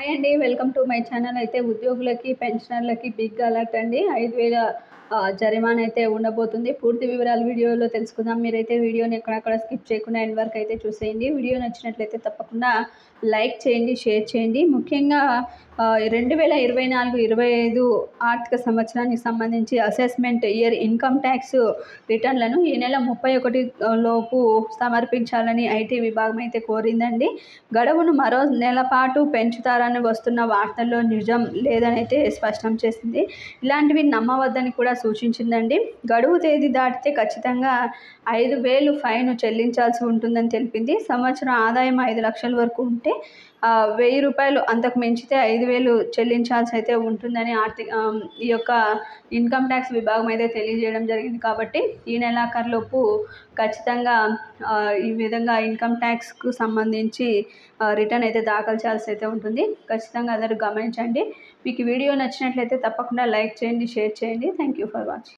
Hi అండి. Welcome to my channel. అయితే ఉద్యోగులకి, పెన్షనర్లకి బిగ్ అలర్ట్ అండి. 5,000 జరిమానా అయితే ఉండబోతుంది. పూర్తి వివరాలు వీడియోలో తెలుసుకుందాం. మీరైతే వీడియోని ఎక్కడక్కడ స్కిప్ చేయకుండా ఎండ్ వరకు అయితే చూసేయండి. వీడియో నచ్చినట్లయితే తప్పకుండా లైక్ చేయండి, షేర్ చేయండి. ముఖ్యంగా 2024-25 ఆర్థిక సంవత్సరానికి సంబంధించి అసెస్మెంట్ ఇయర్ ఇన్కమ్ ట్యాక్స్ రిటర్న్లను ఈ నెల 31 లోపు సమర్పించాలని ఐటీ విభాగం అయితే కోరిందండి. గడువును మరో నెల పాటు పెంచుతారని వస్తున్న వార్తల్లో నిజం లేదని అయితే స్పష్టం చేసింది. ఇలాంటివి నమ్మవద్దని కూడా సూచించిందండి. గడువు తేదీ దాటితే ఖచ్చితంగా 5,000 ఫైన్ చెల్లించాల్సి ఉంటుందని తెలిపింది. సంవత్సరం ఆదాయం 5 లక్షల వరకు ఉంటే 1,000 రూపాయలు, అంతకు మించితే 5,000 చెల్లించాల్సి అయితే ఉంటుందని ఈ యొక్క ఇన్కమ్ ట్యాక్స్ విభాగం అయితే తెలియజేయడం జరిగింది. కాబట్టి ఈ నెలాఖరులోపు ఖచ్చితంగా ఈ విధంగా ఇన్కమ్ ట్యాక్స్కు సంబంధించి రిటర్న్ అయితే దాఖలు చేయాల్సి అయితే ఉంటుంది. ఖచ్చితంగా అందరూ గమనించండి. మీకు వీడియో నచ్చినట్లయితే తప్పకుండా లైక్ చేయండి, షేర్ చేయండి. Thank you for watching.